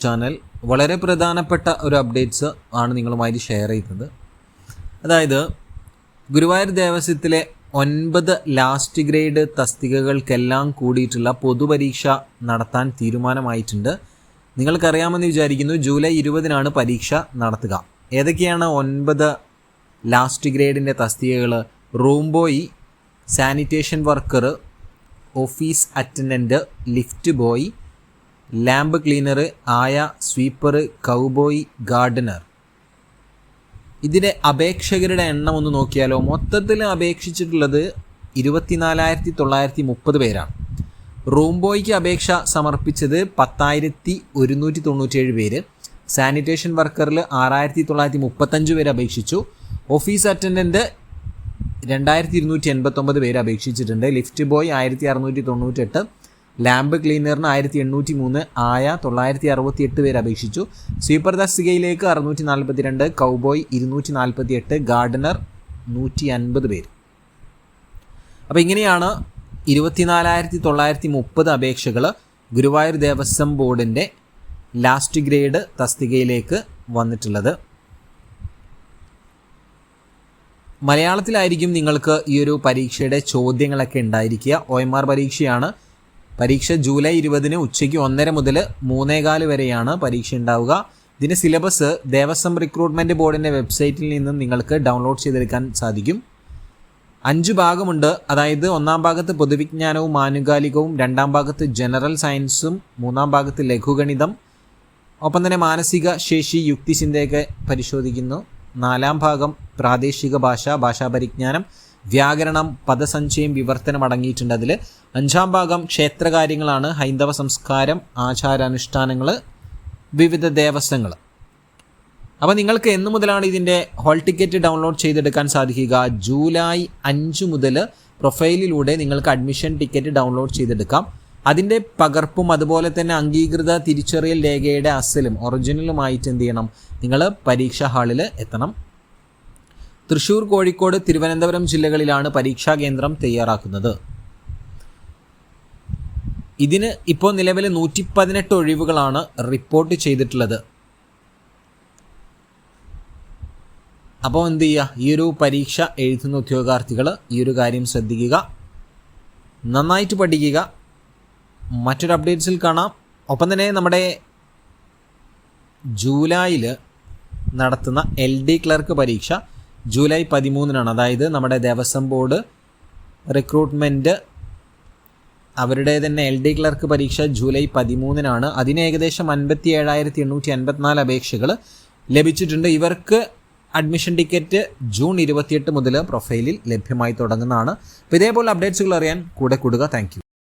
Channel വളരെ പ്രധാനപ്പെട്ട ഒരു അപ്ഡേറ്റ്സ് ആണ് നിങ്ങളുമായി ഷെയർ ചെയ്യുന്നത്. അതായത് ഗുരുവായൂർ ദേവസ്വത്തിലെ 9 ലാസ്റ്റ് ഗ്രേഡ് തസ്തികകൾക്കെല്ലാം കൂടിയിട്ടുള്ള പൊതുപരീക്ഷ നടത്താൻ തീരുമാനമായിട്ടുണ്ട്. നിങ്ങൾക്കറിയാമെന്ന് വിചാരിക്കുന്നു. ജൂലൈ 20-നാണ് പരീക്ഷ നടത്തുക. ഏതൊക്കെയാണ് 9 ലാസ്റ്റ് ഗ്രേഡിൻ്റെ തസ്തികകൾ? Room boy, sanitation worker, office attendant, lift boy, lamp cleaner, ആയ, സ്വീപ്പർ, കൗബോയ്, ഗാർഡനർ. ഇതിൻ്റെ അപേക്ഷകരുടെ എണ്ണം ഒന്ന് നോക്കിയാലോ. മൊത്തത്തിൽ അപേക്ഷിച്ചിട്ടുള്ളത് 24,930 പേരാണ്. റൂം ബോയ്ക്ക് അപേക്ഷ സമർപ്പിച്ചത് 10,197 പേര്. സാനിറ്റേഷൻ വർക്കറിൽ 6,935 പേര് അപേക്ഷിച്ചു. ഓഫീസ് അറ്റൻഡൻറ്റ് 2,289 പേര് അപേക്ഷിച്ചിട്ടുണ്ട്. ലിഫ്റ്റ് ബോയ് 1,698, ലാമ്പ് ക്ലീനറിന് 1,803, ആയ 968 പേര് അപേക്ഷിച്ചു. സ്വീപ്പർ തസ്തികയിലേക്ക് 642, കൗബോയ് 248, ഗാർഡനർ 150 പേര്. അപ്പോൾ ഇങ്ങനെയാണ് 24,930 അപേക്ഷകൾ ഗുരുവായൂർ ദേവസ്വം ബോർഡിൻ്റെ ലാസ്റ്റ് ഗ്രേഡ് തസ്തികയിലേക്ക് വന്നിട്ടുള്ളത്. മലയാളത്തിലായിരിക്കും നിങ്ങൾക്ക് ഈ ഒരു പരീക്ഷയുടെ ചോദ്യങ്ങളൊക്കെ ഉണ്ടായിരിക്കുക. OMR പരീക്ഷയാണ്. പരീക്ഷ ജൂലൈ 20-ന് ഉച്ചയ്ക്ക് 1:30 മുതൽ 3:15 വരെയാണ് പരീക്ഷ ഉണ്ടാവുക. ഇതിൻ്റെ സിലബസ് ദേവസ്വം റിക്രൂട്ട്മെൻറ്റ് ബോർഡിൻ്റെ വെബ്സൈറ്റിൽ നിന്നും നിങ്ങൾക്ക് ഡൗൺലോഡ് ചെയ്തെടുക്കാൻ സാധിക്കും. 5 ഭാഗമുണ്ട്. അതായത് 1-ാം ഭാഗത്ത് പൊതുവിജ്ഞാനവും ആനുകാലികവും, 2-ാം ഭാഗത്ത് ജനറൽ സയൻസും, 3-ാം ഭാഗത്ത് ലഘുഗണിതം, ഒപ്പം തന്നെ മാനസിക ശേഷി, യുക്തിചിന്തയൊക്കെ പരിശോധിക്കുന്നു. 4-ാം ഭാഗം പ്രാദേശിക ഭാഷ, ഭാഷാപരിജ്ഞാനം, വ്യാകരണം, പദസഞ്ചയം, വിവർത്തനം അടങ്ങിയിട്ടുണ്ട്. അതിൽ 5-ാം ഭാഗം ക്ഷേത്രകാര്യങ്ങളാണ്. ഹൈന്ദവ സംസ്കാരം, ആചാരാനുഷ്ഠാനങ്ങൾ, വിവിധ ദേവസ്വങ്ങൾ. അപ്പോൾ നിങ്ങൾക്ക് എന്ന് മുതലാണ് ഇതിൻ്റെ ഹോൾ ടിക്കറ്റ് ഡൗൺലോഡ് ചെയ്തെടുക്കാൻ സാധിക്കുക? ജൂലൈ 5 മുതൽ പ്രൊഫൈലിലൂടെ നിങ്ങൾക്ക് അഡ്മിഷൻ ടിക്കറ്റ് ഡൗൺലോഡ് ചെയ്തെടുക്കാം. അതിൻ്റെ പകർപ്പും അതുപോലെ തന്നെ അംഗീകൃത തിരിച്ചറിയൽ രേഖയുടെ അസലും ഒറിജിനലുമായിട്ട് എന്ത് ചെയ്യണം? നിങ്ങൾ പരീക്ഷാ ഹാളിൽ എത്തണം. തൃശ്ശൂർ, കോഴിക്കോട്, തിരുവനന്തപുരം ജില്ലകളിലാണ് പരീക്ഷാ കേന്ദ്രം തയ്യാറാക്കുന്നത്. ഇതിന് ഇപ്പോൾ നിലവിൽ 118 ഒഴിവുകളാണ് റിപ്പോർട്ട് ചെയ്തിട്ടുള്ളത്. അപ്പോൾ എന്ത് ചെയ്യുക? ഈ ഒരു പരീക്ഷ എഴുതുന്ന ഉദ്യോഗാർത്ഥികൾ ഈ ഒരു കാര്യം ശ്രദ്ധിക്കുക, നന്നായിട്ട് പഠിക്കുക. മറ്റൊരു അപ്ഡേറ്റ്സിൽ കാണാം. ഒപ്പം തന്നെ നമ്മുടെ ജൂലൈയിൽ നടത്തുന്ന LD ക്ലർക്ക് പരീക്ഷ ജൂലൈ 13-നാണ്. അതായത് നമ്മുടെ ദേവസ്വം ബോർഡ് റിക്രൂട്ട്മെൻറ്റ് അവരുടെ തന്നെ LD ക്ലർക്ക് പരീക്ഷ ജൂലൈ 13-നാണ്. അതിന് ഏകദേശം 57,854 അപേക്ഷകൾ ലഭിച്ചിട്ടുണ്ട്. ഇവർക്ക് അഡ്മിഷൻ ടിക്കറ്റ് ജൂൺ 28 മുതൽ പ്രൊഫൈലിൽ ലഭ്യമായി തുടങ്ങുന്നതാണ്. അപ്പോൾ ഇതേപോലെ അപ്ഡേറ്റ്സുകൾ അറിയാൻ കൂടെ കൂടുക. Thank you.